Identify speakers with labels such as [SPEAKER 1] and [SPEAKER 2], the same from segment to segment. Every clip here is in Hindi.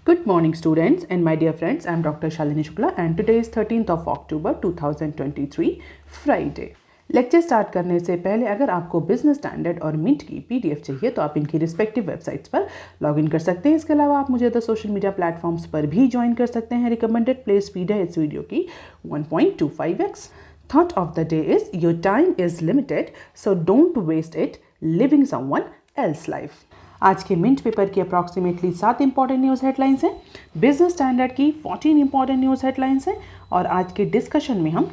[SPEAKER 1] Good morning students and my dear friends, I am Dr. Shalini Shukla and today is 13th of October 2023 Friday. Lecture start करने से पहले अगर आपको बिजनेस स्टैंडर्ड और मिंट की पीडीएफ चाहिए तो आप इनकी रिस्पेक्टिव वेबसाइट्स पर लॉगिन कर सकते हैं। इसके अलावा आप मुझे अदर सोशल मीडिया प्लेटफॉर्म्स पर भी ज्वाइन कर सकते हैं। रिकमेंडेड प्ले स्पीड है इस वीडियो की 1.25x। Thought of the day is your time is limited so don't waste it living someone else life. आज के मिंट पेपर की अप्रॉक्सीमेटली 7 इंपॉर्टेंट न्यूज़ हेडलाइंस हैं, बिजनेस स्टैंडर्ड की 14 इंपॉर्टेंट न्यूज़ हेडलाइंस हैं और आज के डिस्कशन में हम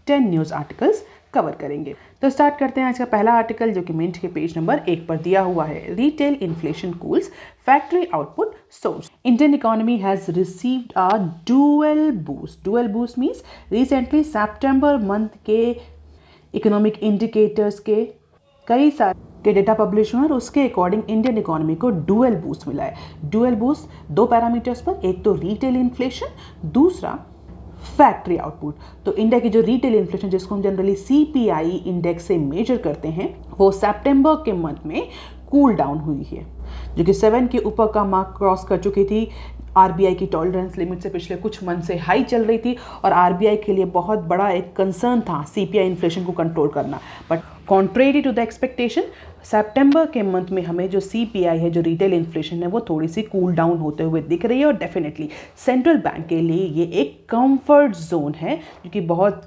[SPEAKER 1] 10 न्यूज़ आर्टिकल्स कवर करेंगे। तो स्टार्ट करते हैं आज का पहला आर्टिकल जो कि मिंट के पेज नंबर 1 पर दिया हुआ है। Retail inflation cools factory output source. Indian economy has received a dual boost. Dual boost means recently September month के इकोनॉमिक इंडिकेटर्स के कई सारे के डेटा पब्लिश हुए और उसके अकॉर्डिंग इंडियन इकोनॉमी को डुअल बूस्ट मिला है। डुअल बूस्ट 2 पैरामीटर्स पर, एक तो रिटेल इन्फ्लेशन, दूसरा फैक्ट्री आउटपुट। तो इंडिया की जो रिटेल इन्फ्लेशन जिसको हम जनरली सीपीआई इंडेक्स से मेजर करते हैं वो सितंबर के मंथ में कूल डाउन हुई है, जो कि 7 के ऊपर का मार्क क्रॉस कर चुकी थी। आरबीआई की टॉलरेंस लिमिट से पिछले कुछ मंथ से हाई चल रही थी और आरबीआई के लिए बहुत बड़ा एक कंसर्न था सीपीआई इन्फ्लेशन को कंट्रोल करना। But contrary to the expectation सितंबर के मंथ में हमें जो सीपीआई है, जो रिटेल इन्फ्लेशन है, वो थोड़ी सी कूल डाउन होते हुए दिख रही है और डेफिनेटली सेंट्रल बैंक के लिए ये एक कंफर्ट जोन है, क्योंकि बहुत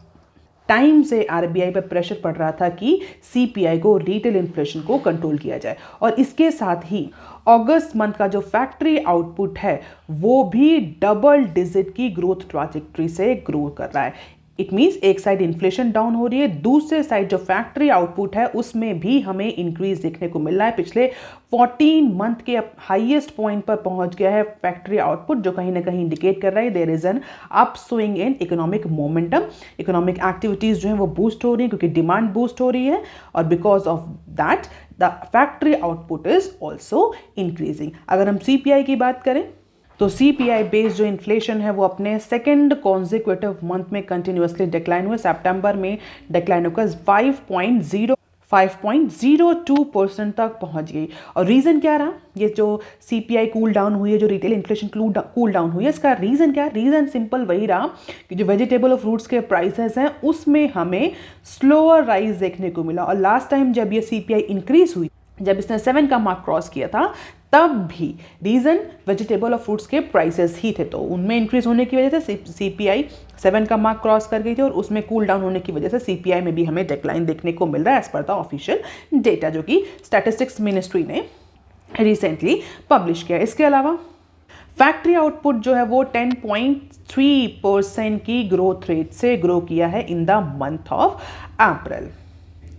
[SPEAKER 1] टाइम से आरबीआई पर प्रेशर पड़ रहा था कि सीपीआई को, रिटेल इन्फ्लेशन को कंट्रोल किया जाए। और इसके साथ ही अगस्त मंथ का जो फैक्ट्री आउटपुट है वो भी डबल डिजिट की ग्रोथ ट्राजेक्टरी से ग्रो कर रहा है। इट मीन्स एक साइड इन्फ्लेशन डाउन हो रही है, दूसरे साइड जो फैक्ट्री आउटपुट है उसमें भी हमें इंक्रीज देखने को मिल रहा है। पिछले 14 मंथ के हाईएस्ट पॉइंट पर पहुंच गया है फैक्ट्री आउटपुट, जो कहीं ना कहीं इंडिकेट कर रहा है there is an up swing in economic momentum. Economic activities जो है वो बूस्ट हो रही है क्योंकि डिमांड बूस्ट हो रही है और because of that the factory output is also increasing. अगर हम सीपीआई की बात करें तो सीपीआई बेस्ड जो इन्फ्लेशन है वो अपने सेकेंड कॉन्जिक्यूटिव मंथ में कंटिन्यूसली डिक्लाइन हुए। सितंबर में डिक्लाइन होकर 5.02% तक पहुंच गई। और रीज़न क्या रहा? ये जो सीपीआई कूल डाउन हुई है, जो रिटेल इन्फ्लेशन कूल डाउन हुई है, इसका रीज़न क्या? रीज़न सिंपल वही रहा कि जो वेजिटेबल और फ्रूट्स के प्राइसेस हैं उसमें हमें स्लोअर राइज देखने को मिला। और लास्ट टाइम जब ये सीपीआई इंक्रीज हुई, जब इसने 7 का मार्क क्रॉस किया था, तब भी रीज़न वेजिटेबल और फ्रूट्स के प्राइसेस ही थे। तो उनमें इंक्रीज होने की वजह से सीपीआई 7 का मार्क क्रॉस कर गई थी और उसमें कूल डाउन होने की वजह से सीपीआई में भी हमें डिक्लाइन देखने को मिल रहा है as per the official data, जो कि स्टैटिस्टिक्स मिनिस्ट्री ने रिसेंटली पब्लिश किया। इसके अलावा फैक्ट्री आउटपुट जो है वो 10.3% की ग्रोथ रेट से ग्रो किया है in the month of April.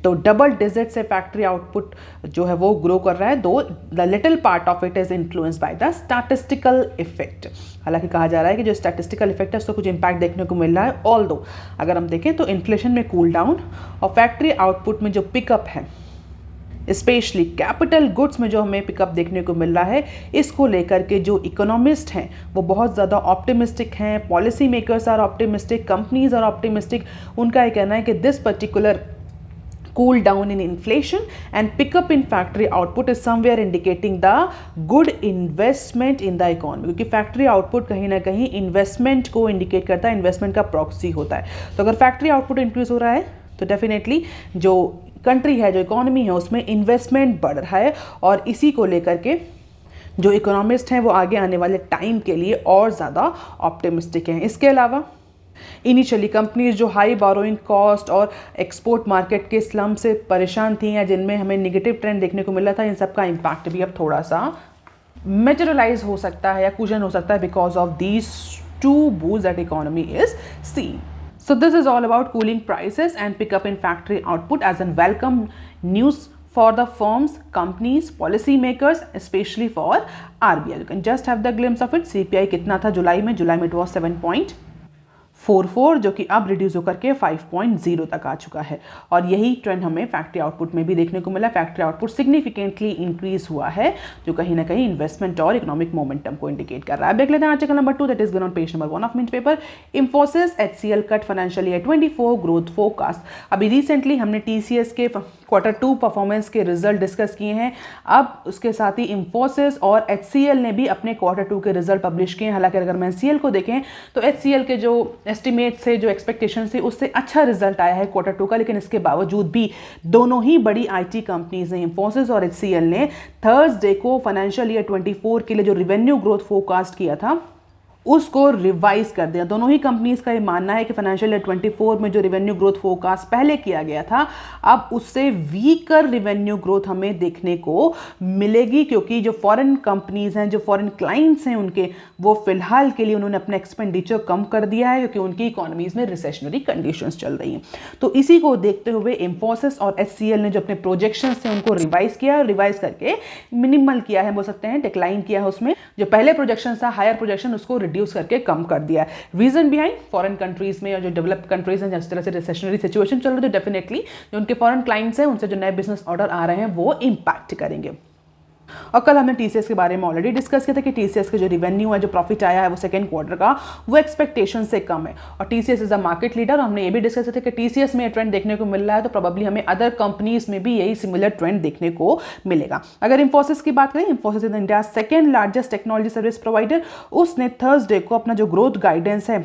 [SPEAKER 1] तो डबल डिजिट से फैक्ट्री आउटपुट जो है वो ग्रो कर रहा है, दो the little part of it is influenced by the statistical effect. हालांकि कहा जा रहा है कि जो स्टैटिस्टिकल इफेक्ट है उसको कुछ इंपैक्ट देखने को मिल रहा है। ऑल्दो अगर हम देखें तो इन्फ्लेशन में कूल डाउन और फैक्ट्री आउटपुट में जो पिकअप है, स्पेशली कैपिटल गुड्स में जो हमें पिकअप देखने को मिल रहा है, इसको लेकर के जो इकोनॉमिस्ट हैं वो बहुत ज़्यादा ऑप्टिमिस्टिक हैं। Policy makers are optimistic, companies are optimistic. उनका ये कहना है कि this particular cool down in inflation and pick up in factory output is somewhere indicating the good investment in the economy, क्योंकि फैक्ट्री आउटपुट कहीं ना कहीं इन्वेस्टमेंट को इंडिकेट करता है, इन्वेस्टमेंट का प्रॉक्सी होता है। तो अगर फैक्ट्री आउटपुट इंक्रीज हो रहा है तो डेफिनेटली जो कंट्री है, जो इकोनॉमी है, उसमें इन्वेस्टमेंट बढ़ रहा है और इसी को लेकर के जो इकोनॉमिस्ट हैं वो आगे आने वाले टाइम के लिए और ज़्यादा ऑप्टिमिस्टिक हैं। इसके अलावा इनिशियली कंपनीज जो हाई बोरोइंग कॉस्ट और एक्सपोर्ट मार्केट के स्लम से परेशान थी या जिनमें हमें नेगेटिव ट्रेंड देखने को मिला था, इन सब का इम्पैक्ट भी अब थोड़ा सा मेटेरियलाइज हो सकता है या कुशन हो सकता है because of these two boost that economy is seen. So this is all about cooling prices and pick up in factory output as a welcome news for the firms, companies, policy makers, especially for RBI. You can just have the glimpse of it. CPI कितना था जुलाई में? जुलाई में it was 4.4 जो कि अब रिड्यूस होकर के 5.0 तक आ चुका है। और यही ट्रेंड हमें फैक्ट्री आउटपुट में भी देखने को मिला। फैक्ट्री आउटपुट सिग्निफिकेंटली इंक्रीज हुआ है, जो कहीं ना कहीं इन्वेस्टमेंट और इकोनॉमिक मोमेंटम को इंडिकेट कर रहा है। देख लेते हैं article number 2 that is given on page number 1 of Mint paper. Infosys HCL cut financial year 24 growth forecast. अभी रिसेंटली हमने TCS के Q2 परफॉर्मेंस के रिजल्ट डिस्कस किए हैं। अब उसके साथ ही इंफोसिस और HCL ने भी अपने Q2 के रिजल्ट पब्लिश किए हैं। हालांकि अगर मैं HCL को देखें तो HCL के जो एस्टिमेट से, जो एक्सपेक्टेशन से, उससे अच्छा रिजल्ट आया है Q2 का। लेकिन इसके बावजूद भी दोनों ही बड़ी IT कंपनीज ने, इंफोसिस और HCL ने, थर्सडे को फाइनेंशियल ईयर 24 के लिए जो रिवेन्यू ग्रोथ फोरकास्ट किया था उसको रिवाइज कर दिया। दोनों ही कंपनीज का ये मानना है कि फाइनेंशियल ईयर 24 में जो रिवेन्यू ग्रोथ फोरकास्ट पहले किया गया था, अब उससे वीकर रिवेन्यू ग्रोथ हमें देखने को मिलेगी, क्योंकि जो फॉरेन कंपनीज हैं, जो फॉरेन क्लाइंट्स हैं उनके, वो फिलहाल के लिए उन्होंने अपना एक्सपेंडिचर कम कर दिया है, क्योंकि उनकी इकोनॉमीज में रिसेशनरी कंडीशंस चल रही हैं। तो इसी को देखते हुए इंफोसिस और HCL ने जो अपने प्रोजेक्शंस थे उनको रिवाइज किया, और रिवाइज करके मिनिमल किया है, बोल सकते हैं डिक्लाइन किया है। उसमें जो पहले प्रोजेक्शन था, हायर प्रोजेक्शन, उसको रिड्यूस करके कम कर दिया है। रीजन बिहाइंड, फॉरेन कंट्रीज में और जो डेवलप्ड कंट्रीज हैं जिस तरह से रिसेशनरी सिचुएशन चल रही है, तो डेफिनेटली जो उनके फॉरेन क्लाइंट्स हैं उनसे जो नए बिजनेस ऑर्डर आ रहे हैं वो इंपैक्ट करेंगे। और कल हमने TCS के बारे में ऑलरेडी डिस्कस किया था कि TCS के जो रिवेन्यू है, जो प्रॉफिट आया है वो सेकंड क्वार्टर का, वो एक्सपेक्टेशन से कम है। और TCS is a market leader. हमने ये भी डिस्कस किया था कि TCS में ट्रेंड देखने को मिल रहा है, तो प्रोबेबली हमें अदर कंपनीज में भी यही सिमिलर ट्रेंड देखने को मिलेगा। अगर इंफोसिस की बात करें, Infosys is India second largest technology service provider. उसने थर्सडे को अपना जो ग्रोथ गाइडेंस है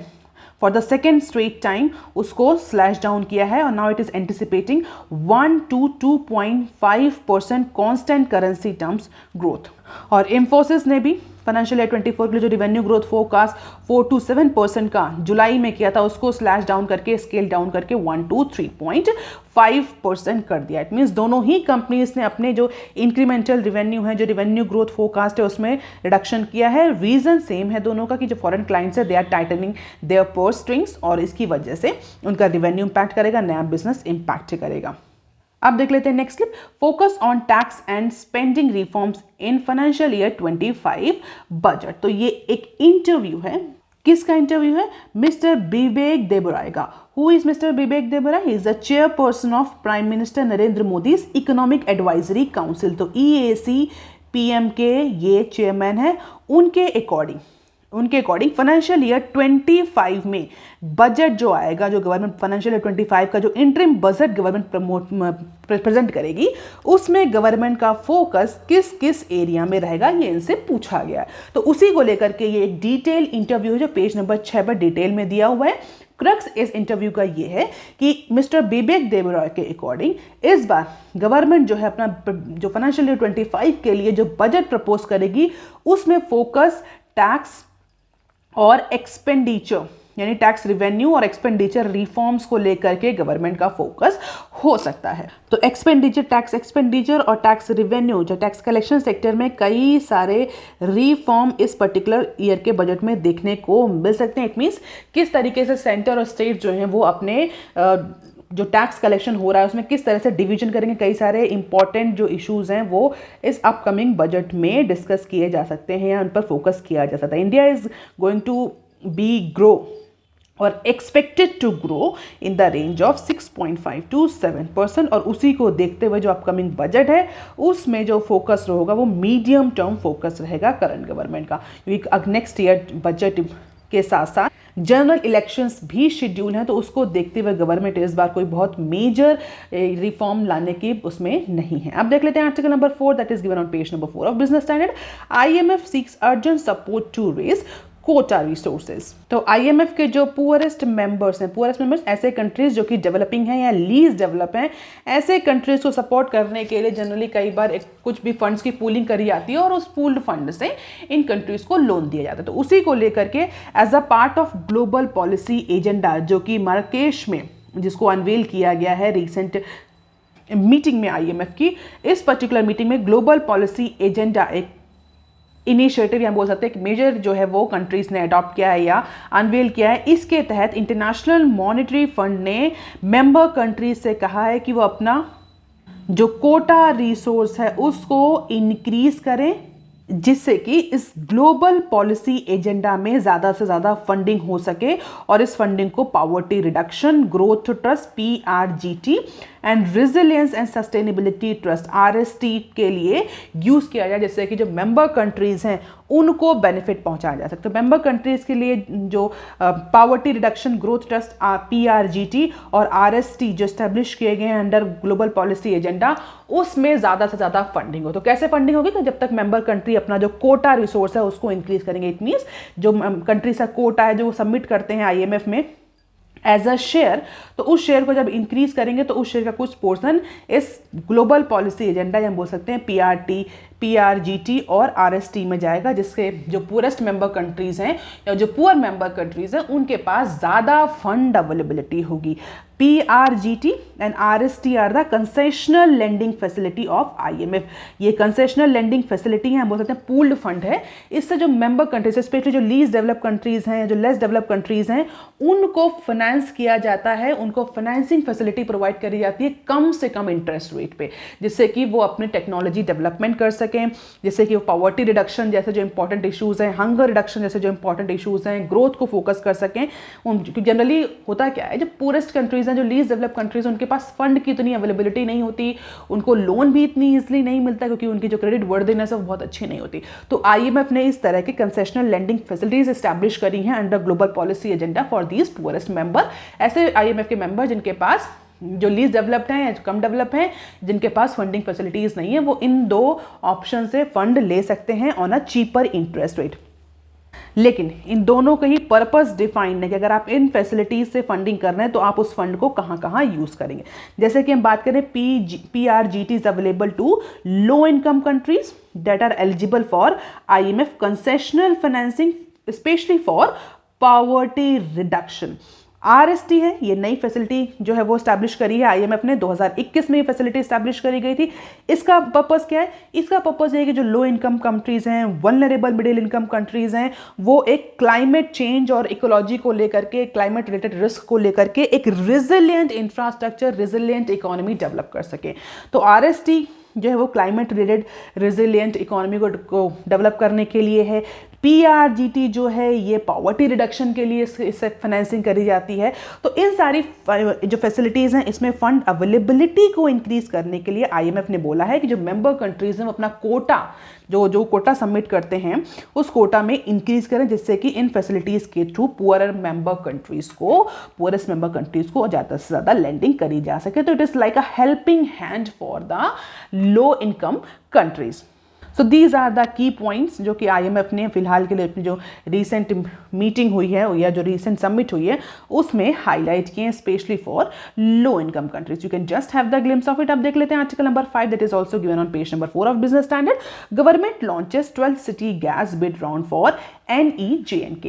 [SPEAKER 1] for the second straight time उसको स्लैश डाउन किया है, और now it is anticipating 1 to 2.5% constant currency terms growth. और इंफोसिस ने भी फाइनेंशियल ईयर 24 के लिए जो रिवेन्यू ग्रोथ फोरकास्ट 4 to 7% का जुलाई में किया था, उसको स्लैश डाउन करके, स्केल डाउन करके 1 to 3.5% कर दिया। इट मीन्स दोनों ही कंपनीज ने अपने जो इंक्रीमेंटल रिवेन्यू है, जो रिवेन्यू ग्रोथ फोरकास्ट है, उसमें रिडक्शन किया है। रीजन सेम है दोनों का कि जो फॉरेन क्लाइंट्स है, they are tightening their purse strings, और इसकी वजह से उनका रिवेन्यू इंपैक्ट करेगा, नया बिजनेस इंपैक्ट करेगा। अब देख लेते हैं next clip. Focus on tax and spending reforms in financial year 25 budget. तो ये एक इंटरव्यू है। किसका इंटरव्यू है? मिस्टर बिबेक देबराय का। Who is mister Bibek Debroy? He is the chairperson of prime minister Narendra Modi's economic advisory council. तो EAC PM के ये चेयरमैन है। उनके अकॉर्डिंग फाइनेंशियल ईयर 25 में बजट जो आएगा, जो गवर्नमेंट फाइनेंशियल ईयर 25 का जो इंटरिम बजट गवर्नमेंट प्रेजेंट करेगी, उसमें गवर्नमेंट का फोकस किस किस एरिया में रहेगा, ये इनसे पूछा गया है। तो उसी को लेकर के ये एक डिटेल इंटरव्यू है जो पेज नंबर 6 पर डिटेल में दिया हुआ है। क्रक्स इस इंटरव्यू का ये है कि मिस्टर बिबेक देबराय के अकॉर्डिंग इस बार गवर्नमेंट जो है अपना जो फाइनेंशियल ईयर 25 के लिए जो बजट प्रपोज करेगी, उसमें फोकस टैक्स और एक्सपेंडिचर, यानी टैक्स रिवेन्यू और एक्सपेंडिचर रिफॉर्म्स को लेकर के गवर्नमेंट का फोकस हो सकता है। तो एक्सपेंडिचर, टैक्स एक्सपेंडिचर और टैक्स रिवेन्यू, जो टैक्स कलेक्शन सेक्टर में कई सारे रिफॉर्म इस पर्टिकुलर ईयर के बजट में देखने को मिल सकते हैं। इट मीन्स किस तरीके से सेंटर और स्टेट जो हैं वो अपने जो टैक्स कलेक्शन हो रहा है उसमें किस तरह से डिवीजन करेंगे। कई सारे इंपॉर्टेंट जो इश्यूज हैं वो इस अपकमिंग बजट में डिस्कस किए जा सकते हैं या उन पर फोकस किया जा सकता है। India is going to be grow और expected to grow in the range of 6.5 to 7%। और उसी को देखते हुए जो अपकमिंग बजट है उसमें जो फोकस रहेगा वो मीडियम टर्म फोकस रहेगा करंट गवर्नमेंट का, क्योंकि नेक्स्ट ईयर बजट के साथ साथ जनरल इलेक्शंस भी शेड्यूल हैं। तो उसको देखते हुए गवर्नमेंट इस बार कोई बहुत मेजर रिफॉर्म लाने की उसमें नहीं है। अब देख लेते हैं article number 4 that is given on page number 4 of Business Standard. IMF seeks urgent support to raise quota resources. तो IMF के जो पुअरेस्ट मेंबर्स ऐसे कंट्रीज जो कि डेवलपिंग हैं या लीज डेवलप हैं, ऐसे कंट्रीज को सपोर्ट करने के लिए जनरली कई बार कुछ भी फंड्स की पूलिंग करी जाती है और उस पूल्ड फंड से इन कंट्रीज को लोन दिया जाता है। तो उसी को लेकर के as a part of global policy agenda, जो कि मार्राकेश में जिसको अनवेल किया गया है रिसेंट मीटिंग में IMF की, इस पर्टिकुलर मीटिंग में ग्लोबल पॉलिसी एजेंडा एक इनिशिएटिव या बोल सकते हैं कि मेजर जो है वो कंट्रीज ने अडॉप्ट किया है या अनवेल किया है। इसके तहत इंटरनेशनल मॉनेटरी फंड ने मेंबर कंट्रीज से कहा है कि वो अपना जो कोटा रिसोर्स है उसको इंक्रीज करें जिससे कि इस ग्लोबल पॉलिसी एजेंडा में ज़्यादा से ज़्यादा फंडिंग हो सके और इस फंडिंग को poverty reduction, growth trust PRGT and resilience and sustainability trust RST के लिए यूज़ किया जाए, जिससे कि जो मेंबर कंट्रीज़ हैं उनको बेनिफिट पहुंचाया जा सकता है। मेंबर कंट्रीज़ के लिए जो poverty reduction, growth trust PRGT और RST जो स्टैब्लिश किए गए हैं अंडर ग्लोबल पॉलिसी एजेंडा, उसमें ज़्यादा से ज़्यादा फंडिंग हो। तो कैसे फंडिंग होगी? तो जब तक मेंबर कंट्री अपना जो कोटा रिसोर्स है उसको इंक्रीज करेंगे। इट मीन्स जो कंट्री का कोटा है जो वो सबमिट करते हैं IMF में एज अ शेयर, तो उस शेयर को जब इंक्रीज करेंगे तो उस शेयर का कुछ पोर्शन इस ग्लोबल पॉलिसी एजेंडा, या बोल सकते हैं PRGT और RST में जाएगा, जिससे जो पुअरेस्ट मेंबर कंट्रीज हैं या जो पुअर मेंबर कंट्रीज हैं उनके पास ज़्यादा फंड अवेलेबिलिटी होगी। PRGT and RST are the concessional lending facility of IMF। ये कंसेशनल लेंडिंग फैसिलिटी है, हम बोल सकते हैं पूल्ड फंड है। इससे जो मेंबर कंट्रीज, स्पेशली जो लीस्ट डेवलप कंट्रीज हैं, जो लेस डेवलप कंट्रीज हैं, उनको फाइनेंस किया जाता है, उनको फाइनेंसिंग फैसिलिटी प्रोवाइड करी जाती है कम से कम इंटरेस्ट रेट पे, जिससे कि वो अपने टेक्नोलॉजी डेवलपमेंट कर सकें, जिससे कि वो पॉवर्टी रिडक्शन जैसे जो इंपॉर्टेंट इशूज़ हैं, हंगर रिडक्शन जैसे जो इंपॉर्टेंट इशूज़ हैं, ग्रोथ को फोकस कर सकें। जनरली होता क्या है, जो पूरेस्ट कंट्रीज हैं, जो लीस्ट डेवलप कंट्रीज, उनके पास फंड की इतनी अवेलेबिलिटी नहीं होती, उनको लोन भी इतनी ईजिली नहीं मिलता क्योंकि उनकी जो क्रेडिट वर्दीनेस है वो बहुत अच्छी नहीं होती। तो IMF ने इस तरह के कंसेशनल लेंडिंग फैसिलिटीज एस्टैब्लिश करी हैं under global policy agenda for these poorest member. ऐसे IMF के मेंबर जिनके पास जो लीस्ट डेवलप्ड हैं या जो कम डेवलप हैं, जिनके पास फंडिंग फैसिलिटीज नहीं है, वो इन दो ऑप्शन से फंड ले सकते हैं on a cheaper interest rate. लेकिन इन दोनों का ही पर्पस डिफाइंड है कि अगर आप इन फैसिलिटीज से फंडिंग कर रहे हैं तो आप उस फंड को कहां कहां यूज करेंगे। जैसे कि हम बात करें PRGT is available to low income countries that are eligible for IMF concessional financing specially for poverty reduction. RST है, ये नई फैसिलिटी जो है वो स्टैब्लिश करी है IMF ने, 2021 में ये फैसिलिटी स्टैब्लिश करी गई थी। इसका पर्पस क्या है? इसका पर्पस ये है कि जो लो इनकम कंट्रीज हैं, वल्नरेबल मिडिल इनकम कंट्रीज हैं, वो एक क्लाइमेट चेंज और इकोलॉजी को लेकर के, क्लाइमेट रिलेटेड रिस्क को लेकर के एक resilient infrastructure, resilient economy develop कर सके। तो RST जो है वो क्लाइमेट रिलेटेड रिजिलियंट इकोनॉमी को डेवलप करने के लिए है। PRGT जो है ये पॉवर्टी रिडक्शन के लिए इससे फाइनेंसिंग करी जाती है। तो इन सारी जो फैसिलिटीज़ हैं इसमें फंड अवेलेबिलिटी को इंक्रीज करने के लिए IMF ने बोला है कि जो मेंबर कंट्रीज हैं वो अपना कोटा जो कोटा सबमिट करते हैं उस कोटा में इंक्रीज करें, जिससे कि इन फैसिलिटीज़ के थ्रू पुअरेस्ट मेंबर कंट्रीज़ को ज़्यादा से ज़्यादा लेंडिंग करी जा सके। तो it is like a helping hand for the low income countries. So these are the key points जो कि IMF ने फिलहाल के लिए अपनी जो रिसेंट मीटिंग हुई है या जो रिसेंट सबमिट हुई है उसमें हाईलाइट किए, specially for low income countries. You can just have the glimpse of it. अब देख लेते हैं article number 5 that is also given on page number 4 of Business standard. Government launches 12 city gas bid round for NEJNK।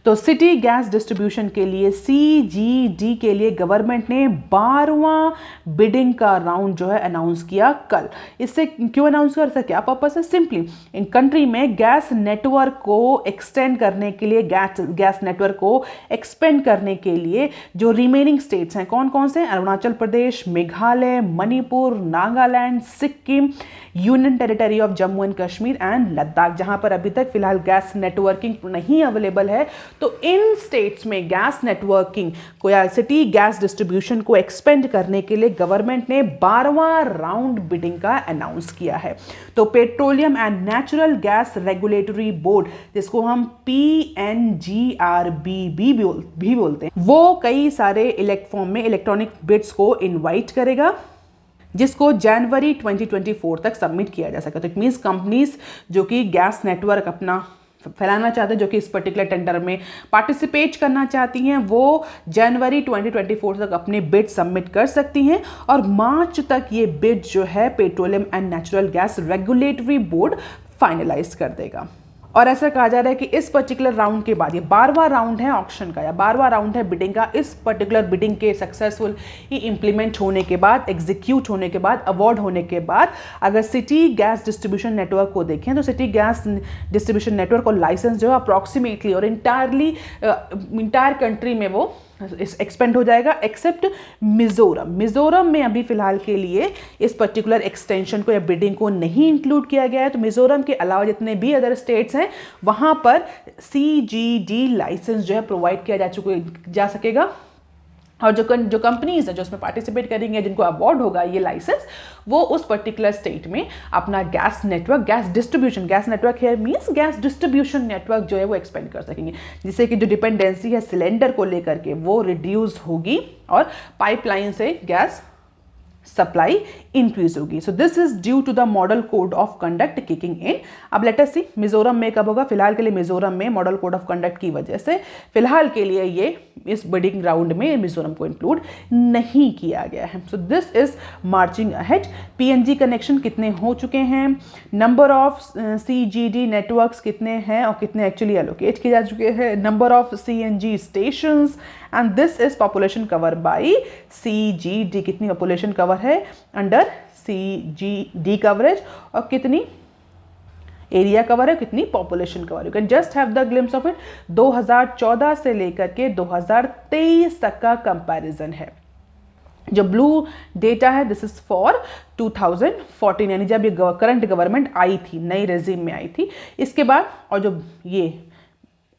[SPEAKER 1] तो सिटी गैस डिस्ट्रीब्यूशन के लिए CGD के लिए गवर्नमेंट ने 12वां बिडिंग का राउंड जो है अनाउंस किया कल। इससे क्यों अनाउंस किया, इसका क्या पर्पस है? सिंपली इन कंट्री में गैस नेटवर्क को एक्सटेंड करने के लिए, गैस नेटवर्क को एक्सपेंड करने के लिए जो रिमेनिंग स्टेट्स हैं, कौन कौन से? Arunachal Pradesh, Meghalaya, Manipur, Nagaland, Sikkim, union territory of Jammu and Kashmir and Ladakh, जहां पर अभी तक फिलहाल गैस नेटवर्किंग नहीं अवेलेबल है। तो इन स्टेट्स में गैस नेटवर्किंग को या सिटी गैस डिस्ट्रीब्यूशन को एक्सपेंड करने के लिए गवर्नमेंट ने 12वां राउंड बिडिंग का अनाउंस किया है। तो petroleum and natural gas regulatory board, जिसको हम PNGRB भी बोलते हैं, वो कई सारे फॉर्म में इलेक्ट्रॉनिक बिड्स को इनवाइट करेगा, जिसको जनवरी 2024 तक सबमिट किया जा सके। तो इट मीन्स कंपनीज जो कि गैस नेटवर्क अपना फैलाना चाहते हैं, जो कि इस पर्टिकुलर टेंडर में पार्टिसिपेट करना चाहती हैं, वो जनवरी 2024 तक अपने बिड सबमिट कर सकती हैं और मार्च तक ये बिड जो है petroleum and natural gas regulatory board finalize कर देगा। और ऐसा कहा जा रहा है कि इस पर्टिकुलर राउंड के बाद, ये 12वां राउंड है ऑक्शन का या 12वां राउंड है बिडिंग का, इस पर्टिकुलर बिडिंग के सक्सेसफुल इंप्लीमेंट होने के बाद, एग्जीक्यूट होने के बाद, अवार्ड होने के बाद, अगर सिटी गैस डिस्ट्रीब्यूशन नेटवर्क को देखें तो सिटी गैस डिस्ट्रीब्यूशन नेटवर्क और लाइसेंस जो है अप्रॉक्सीमेटली और इंटायर कंट्री में वो एक्सपेंड हो जाएगा, एक्सेप्ट मिजोरम। मिजोरम में अभी फिलहाल के लिए इस पर्टिकुलर एक्सटेंशन को या बिडिंग को नहीं इंक्लूड किया गया है। तो मिजोरम के अलावा जितने भी अदर स्टेट्स हैं वहाँ पर CGD लाइसेंस जो है प्रोवाइड किया जा सकेगा। और जो कंपनीज है जो उसमें पार्टिसिपेट करेंगे, जिनको अवार्ड होगा ये लाइसेंस, वो उस पर्टिकुलर स्टेट में अपना गैस नेटवर्क है मींस गैस डिस्ट्रीब्यूशन नेटवर्क जो है वो एक्सपेंड कर सकेंगे, जिससे कि जो डिपेंडेंसी है सिलेंडर को लेकर के वो रिड्यूस होगी और पाइपलाइन से गैस सप्लाई इंक्रीज होगी। So this is due to the model code of conduct kicking in. अब लेट अस सी मिजोरम में कब होगा। फिलहाल के लिए मिजोरम में मॉडल कोड ऑफ कंडक्ट की वजह से फिलहाल के लिए ये इस बिडिंग राउंड में मिजोरम को इंक्लूड नहीं किया गया है। सो this is marching ahead. PNG connection कितने हो चुके हैं, नंबर ऑफ CGD नेटवर्क्स कितने हैं और कितने एक्चुअली एलोकेट किए जा चुके हैं, number of CNG stations, and this is population cover by CGD। कितनी पॉपुलेशन कवर है अंडर CGD कवरेज और कितनी एरिया कवर है, कितनी population cover. You can just have the glimpse of it. 2014 से लेकर के 2023 तक का कंपैरिजन है। जो ब्लू डेटा है दिस इज फॉर 2014, यानी जब ये करंट गवर्नमेंट आई थी, नई रेजिम में आई थी। इसके बाद और जो ये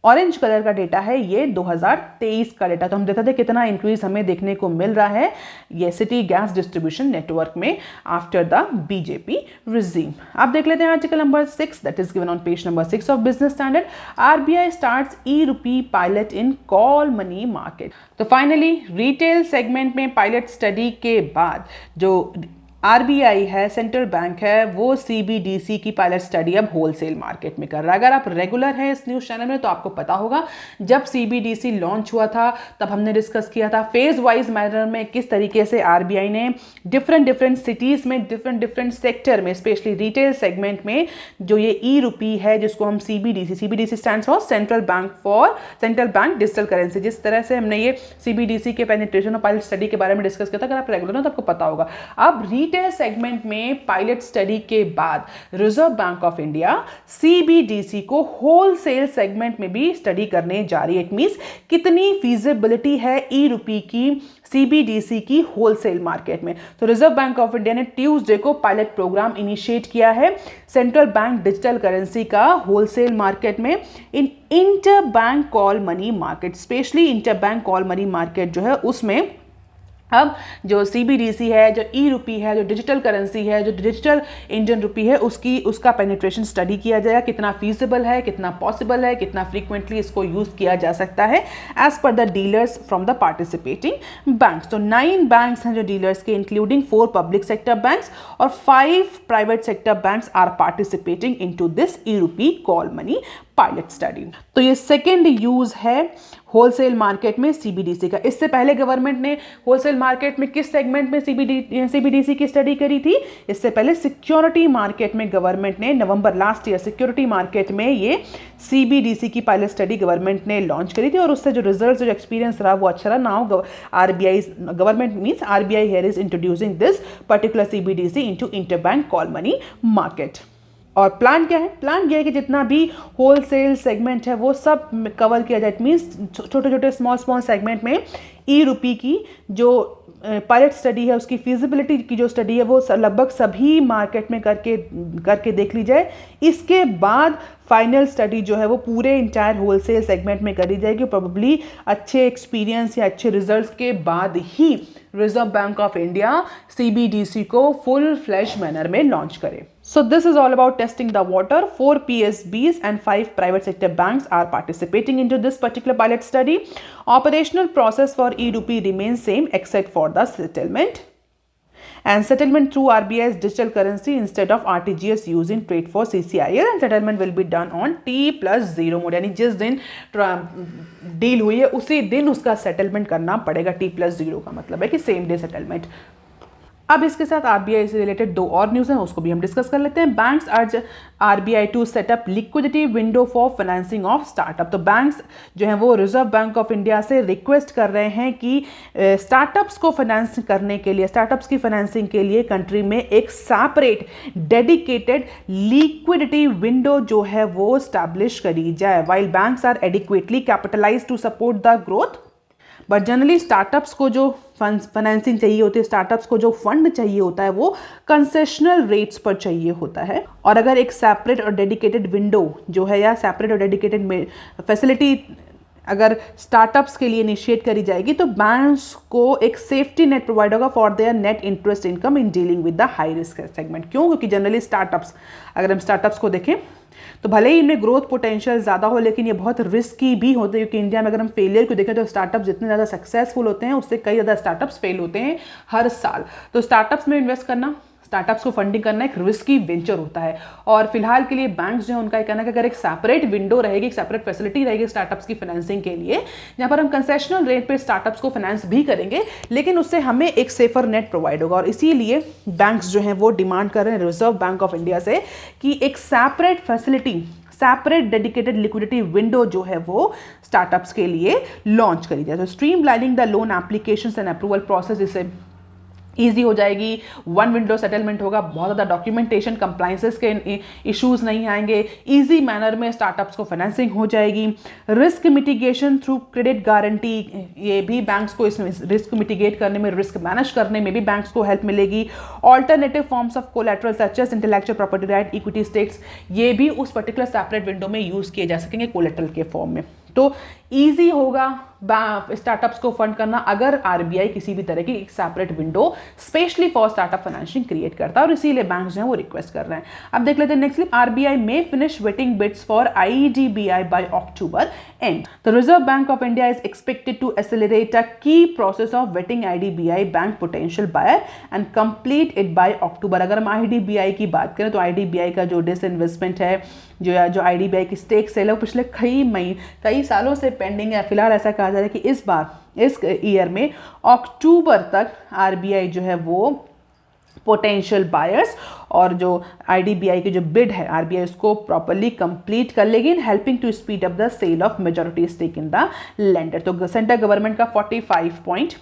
[SPEAKER 1] ऑरेंज कलर का डेटा है ये 2023 का डेटा। तो हम देखते थे कितना इंक्रीज हमें देखने को मिल रहा है ये सिटी गैस डिस्ट्रीब्यूशन नेटवर्क में आफ्टर द BJP रिजीम। आप देख लेते हैं article number 6 that is given on page number 6 of Business standard. RBI starts e-rupee pilot in call money market. तो फाइनली रिटेल सेगमेंट में पायलट स्टडी के बाद जो RBI है, सेंट्रल बैंक है, वो CBDC की पायलट स्टडी अब होलसेल मार्केट में कर रहा है। अगर आप रेगुलर हैं इस न्यूज़ चैनल में तो आपको पता होगा जब CBDC लॉन्च हुआ था तब हमने डिस्कस किया था फेज वाइज मैनर में किस तरीके से RBI ने डिफरेंट सिटीज़ में डिफरेंट सेक्टर में स्पेशली रिटेल सेगमेंट में जो ये e-rupee है जिसको हम CBDC stands for central bank digital currency, जिस तरह से हमने ये CBDC के पेनिट्रेशन और पायलट स्टडी के बारे में डिस्कस किया था। अगर आप रेगुलर हो तो आपको पता होगा। अब रिटेल सेगमेंट में पायलट स्टडी के बाद reserve Bank of India CBDC को होलसेल सेगमेंट में भी स्टडी करने जा रही है। इट मींस कितनी फीजिबिलिटी है e-rupee की CBDC की होलसेल मार्केट में। तो रिजर्व बैंक ऑफ इंडिया ने ट्यूसडे को पायलट प्रोग्राम इनिशिएट किया है सेंट्रल बैंक डिजिटल करेंसी का होलसेल मार्केट में in inter bank call money market. Specially inter bank call money market जो है उसमें अब जो CBDC है, जो e-rupee है, जो डिजिटल करेंसी है, जो डिजिटल इंडियन रुपी है, उसका पेनिट्रेशन स्टडी किया जाएगा। कितना फीजिबल है, कितना पॉसिबल है, कितना फ्रीक्वेंटली इसको यूज़ किया जा सकता है as per the dealers from the participating banks. तो 9 बैंक्स हैं जो डीलर्स के, इंक्लूडिंग 4 पब्लिक सेक्टर बैंक्स और 5 private sector banks are participating into this e-rupee call money pilot study. तो ये सेकेंड यूज है होलसेल मार्केट में CBDC का। इससे पहले गवर्नमेंट ने होलसेल मार्केट में किस सेगमेंट में CBDC की स्टडी करी थी? इससे पहले सिक्योरिटी मार्केट में गवर्नमेंट ने नवंबर लास्ट ईयर सिक्योरिटी मार्केट में ये CBDC की पायलट स्टडी गवर्नमेंट ने लॉन्च करी थी और उससे जो रिजल्ट जो एक्सपीरियंस रहा वो अच्छा रहा। Now RBI government means RBI here is introducing this particular CBDC into interbank call money market. और प्लान क्या है? प्लान ये है कि जितना भी होलसेल सेगमेंट है वो सब कवर किया जाए। इट मीन्स छोटे छोटे स्मॉल सेगमेंट में e-rupee की जो पायलट स्टडी है उसकी फिजिबिलिटी की जो स्टडी है वो लगभग सभी मार्केट में करके देख ली जाए। इसके बाद फाइनल स्टडी जो है वो पूरे इंटायर होलसेल सेगमेंट में करी जाएगी। प्रोबेबली अच्छे एक्सपीरियंस या अच्छे रिजल्ट्स के बाद ही Reserve Bank of India CBDC को फुल फ्लैश मैनर में लॉन्च करे। So this is all about testing the water. 4 PSBs and 5 private sector banks are participating into this particular pilot study. Operational process for e-rupee remains same except for the settlement. And settlement through RBI's digital currency instead of RTGS used in trade for CCIL, and settlement will be done on T+0 mode। यानी जिस दिन डील हुई है उसी दिन उसका सेटलमेंट करना पड़ेगा। T+0 का मतलब है कि सेम डे सेटलमेंट। अब इसके साथ RBI से रिलेटेड 2 और न्यूज़ हैं उसको भी हम डिस्कस कर लेते हैं। Banks urge RBI to setup liquidity window for financing of startup. तो बैंक्स जो हैं वो रिजर्व बैंक ऑफ इंडिया से रिक्वेस्ट कर रहे हैं कि स्टार्टअप्स को फाइनेंस करने के लिए, स्टार्टअप्स की फाइनेंसिंग के लिए कंट्री में एक सेपरेट डेडिकेटेड लिक्विडिटी विंडो जो है वो स्टैब्लिश करी जाए। While banks are adequately capitalized to support the growth, but generally startups को जो फाइनेंसिंग चाहिए होती है, स्टार्टअप्स को जो फंड चाहिए होता है वो कंसेशनल रेट्स पर चाहिए होता है। और अगर एक सेपरेट और डेडिकेटेड विंडो जो है या सेपरेट और डेडिकेटेड फैसिलिटी अगर स्टार्टअप्स के लिए इनिशिएट करी जाएगी तो बैंक्स को एक सेफ्टी नेट प्रोवाइड होगा for their net interest income in dealing with the high risk segment. क्यों? क्योंकि जनरली स्टार्टअप्स, अगर हम स्टार्टअप्स को देखें तो भले ही इनमें ग्रोथ पोटेंशियल ज़्यादा हो लेकिन ये बहुत रिस्की भी होते हैं, क्योंकि इंडिया में अगर हम फेलियर को देखें तो स्टार्टअप जितने ज़्यादा सक्सेसफुल होते हैं उससे कई ज़्यादा स्टार्टअप्स फेल होते हैं हर साल। तो स्टार्टअप्स में इन्वेस्ट करना, स्टार्टअप्स को फंडिंग करना एक रिस्की वेंचर होता है। और फिलहाल के लिए बैंक्स जो है उनका कहना है कि अगर एक सेपरेट विंडो रहेगी, एक सेपरेट फैसिलिटी रहेगी स्टार्टअप्स की फाइनेंसिंग के लिए, जहां पर हम कंसेशनल रेट पे स्टार्टअप्स को फाइनेंस भी करेंगे लेकिन उससे हमें एक सेफर नेट प्रोवाइड होगा। और इसीलिए बैंक्स जो हैं वो डिमांड कर रहे हैं रिजर्व बैंक ऑफ इंडिया से कि एक separate facility, separate dedicated liquidity window जो है वो स्टार्टअप्स के लिए लॉन्च करी जाए। तो streamlining the loan applications and approval process, इससे ईजी हो जाएगी, वन विंडो सेटलमेंट होगा, बहुत ज़्यादा डॉक्यूमेंटेशन कंप्लाइंसेस के इश्यूज नहीं आएंगे, ईजी मैनर में स्टार्टअप्स को फाइनेंसिंग हो जाएगी। Risk mitigation through credit guarantee, ये भी बैंक्स को इसमें रिस्क मिटिगेट करने में, रिस्क मैनेज करने में भी बैंक्स को हेल्प मिलेगी। Alternative forms of collateral such as intellectual property right, equity stakes, ये भी उस पर्टिकुलर सेपरेट विंडो में यूज़ किए जा सकेंगे कोलैटरल के फॉर्म में। तो ईजी होगा स्टार्टअप्स को फंड करना अगर आरबीआई किसी भी तरह की एक separate window specially for startup financing create करता है, और इसीलिए बैंक्स जो है वो रिक्वेस्ट कर रहे हैं। अब देख लेते हैं नेक्स्ट क्लिप। आरबीआई में finish vetting bids for IDBI by October end. The Reserve Bank of India is expected to accelerate a की process of vetting IDBI bank potential buyer and complete it by October. अगर हम आईडीबीआई की बात करें तो आईडीबीआई का जो डिसइन्वेस्टमेंट है, जो आईडीबीआई की स्टेक सेल है, वो पिछले कई सालों से पेंडिंग है। फिलहाल ऐसा कहा जा रहा है कि इस बार इस ईयर में अक्टूबर तक आरबीआई जो है वो पोटेंशियल बायर्स और जो आईडीबीआई की जो बिड है आरबीआई उसको प्रॉपर्ली कंप्लीट कर लेगी, in helping to speed up the sale of majority stake in the lender. तो सेंट्रल गवर्नमेंट का 45.48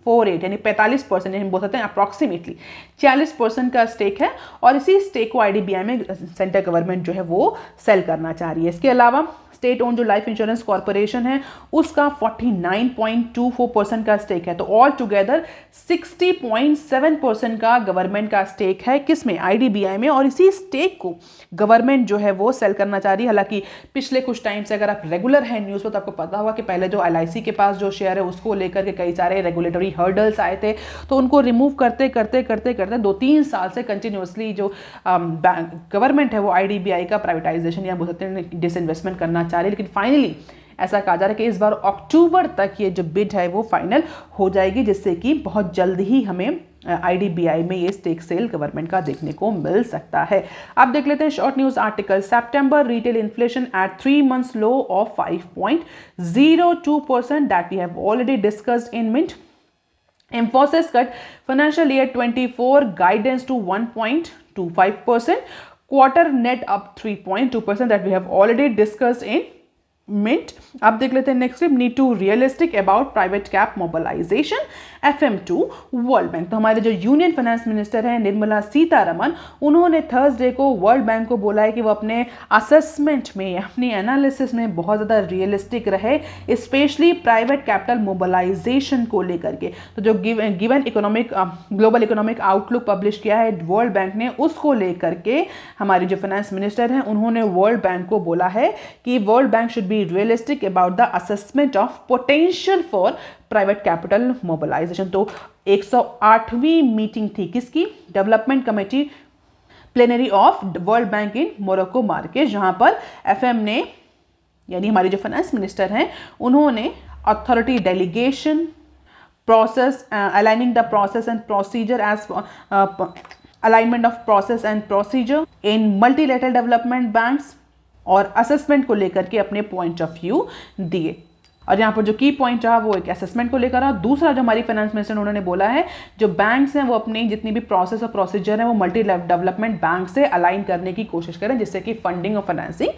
[SPEAKER 1] यानी 45%, यानी बोल सकते हैं अप्रॉक्सीमेटली 40% का स्टेक है, और इसी स्टेक को आईडीबीआई में सेंट्रल गवर्नमेंट जो है वो सेल करना चाह रही है। इसके अलावा स्टेट ओन जो लाइफ इंश्योरेंस कॉर्पोरेशन है उसका 49.24% का स्टेक है। तो ऑल टुगेदर 60.7% का गवर्नमेंट का स्टेक है किसमें? आईडीबीआई में, और इसी स्टेक को गवर्नमेंट जो है वो सेल करना चाह रही है। हालांकि पिछले कुछ टाइम से अगर आप रेगुलर हैं न्यूज़ में तो आपको पता होगा कि पहले जो एलआईसी के पास जो शेयर है उसको लेकर के कई सारे रेगुलेटरी हर्डल्स आए थे, तो उनको रिमूव करते करते करते करते 2-3 साल से कंटिन्यूसली जो गवर्नमेंट है वो आईडीबीआई का प्राइवेटाइजेशन या बोल सकते हैं डिसइन्वेस्टमेंट करना चाह रही है। लेकिन फाइनली ऐसा कहा जा रहा है कि इस बार अक्टूबर तक ये जो बिड है वो फाइनल हो जाएगी, जिससे कि बहुत जल्द ही हमें आईडीबीआई में ये स्टेक सेल गवर्नमेंट का देखने को मिल सकता है। अब देख लेते हैं शॉर्ट न्यूज आर्टिकल। सितंबर retail inflation at 3 months low of 5.02% that we have already discussed in Mint. Infosys cut financial year 24 guidance to 1.25%. Quarter net up 3.2% that we have already discussed in Mint. अब देख लेते हैं next need to realistic about private cap mobilization FM2 World Bank. तो हमारे जो यूनियन फाइनेंस मिनिस्टर हैं निर्मला सीतारमन, उन्होंने थर्सडे को वर्ल्ड बैंक को बोला है कि वो अपने असेसमेंट में, अपनी एनालिसिस में बहुत ज़्यादा रियलिस्टिक रहे, स्पेशली प्राइवेट कैपिटल मोबिलाइजेशन को लेकर के। तो जो given economic global economic outlook publish किया है वर्ल्ड बैंक ने, उसको लेकर के हमारे जो फाइनेंस मिनिस्टर हैं उन्होंने वर्ल्ड बैंक को बोला है कि world bank should be realistic about the assessment of potential for private capital mobilization। तो 108वीं मीटिंग थी किसकी? Development committee plenary of world bank in Morocco Marquez, जहां पर एफएम ने यानी हमारे जो फाइनेंस मिनिस्टर हैं उन्होंने authority delegation process, aligning the process and procedure as alignment of process and procedure in multilateral development banks और असेसमेंट को लेकर के अपने पॉइंट ऑफ व्यू दिए। और यहाँ पर जो की पॉइंट रहा वो एक असेसमेंट को लेकर रहा। दूसरा जो हमारी फाइनेंस मिनिस्टर उन्होंने बोला है जो बैंक्स हैं वो अपनी जितनी भी प्रोसेस और प्रोसीजर है वो मल्टी डेवलपमेंट बैंक से अलाइन करने की कोशिश करें, जिससे कि फंडिंग और फाइनेंसिंग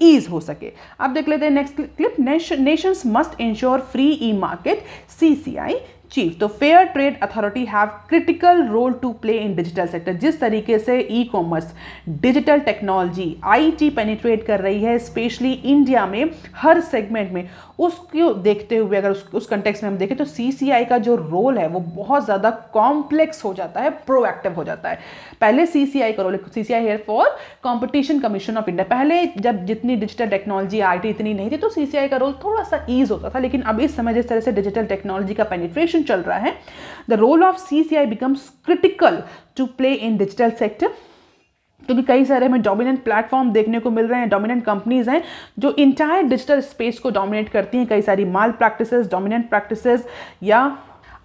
[SPEAKER 1] ईज हो सके। अब देख लेते हैं next clip. Nations must ensure free e market CCI chief. तो fair trade authority have critical role to play in digital sector. जिस तरीके से e commerce, digital technology, IT penetrate कर रही है स्पेशली इंडिया में हर सेगमेंट में, उसको देखते हुए अगर उस कंटेक्स्ट में हम देखें तो सीसीआई का जो रोल है वो बहुत ज़्यादा कॉम्प्लेक्स हो जाता है, प्रोएक्टिव हो जाता है। पहले सीसीआई का role, CCI here for competition commission of India, पहले जब जितनी डिजिटल टेक्नोलॉजी आईटी इतनी नहीं थी तो सीसीआई का रोल थोड़ा सा ईज होता था, लेकिन अब इस समय जिस तरह से डिजिटल टेक्नोलॉजी का पेनिट्रेशन चल रहा है, the role of CCI becomes critical to play in digital sector, क्योंकि कई सारे हमें डोमिनेंट प्लेटफॉर्म देखने को मिल रहे हैं, डोमिनेंट कंपनीज हैं जो इंटायर डिजिटल स्पेस को डोमिनेट करती हैं, कई सारी माल प्रैक्टिसेस, डोमिनेंट प्रैक्टिसेस या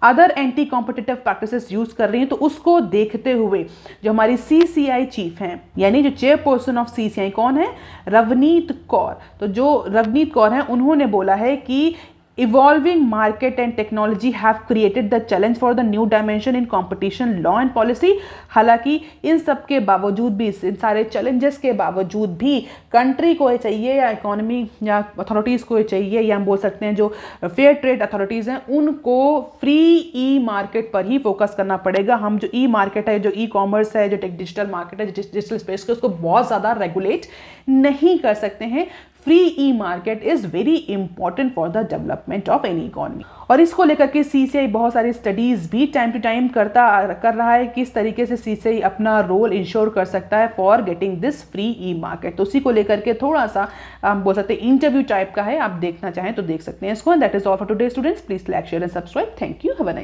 [SPEAKER 1] other anti competitive practices use कर रही हैं। तो उसको देखते हुए जो हमारी सीसीआई चीफ हैं, यानी जो चेयरपर्सन ऑफ सीसीआई कौन है, रवनीत कौर। तो जो रवनीत कौर हैं उन्होंने बोला है कि evolving market and technology have created the challenge for the new dimension in competition law and policy। हालांकि इन सब के बावजूद भी, इन सारे चैलेंजेस के बावजूद भी कंट्री को चाहिए या इकोनॉमी या अथॉरिटीज़ को चाहिए, या हम बोल सकते हैं जो फेयर ट्रेड अथॉरिटीज़ हैं उनको फ्री ई मार्केट पर ही फोकस करना पड़ेगा। हम जो ई मार्केट है, जो ई कॉमर्स है, जो डिजिटल मार्केट है, डिजिटल स्पेस के, उसको बहुत ज़्यादा रेगुलेट नहीं कर सकते हैं। Free e market is very important for the development of any economy. और इसको लेकर के सीसीआई बहुत सारी स्टडीज भी टाइम टू टाइम कर रहा है, किस तरीके से सीसीआई अपना रोल इंश्योर कर सकता है for getting this free e market. तो उसी को लेकर के थोड़ा सा हम बोल सकते हैं इंटरव्यू टाइप का है, आप देखना चाहें तो देख सकते हैं इसको। That is all for today students, please like share and subscribe. Thank you, have a nice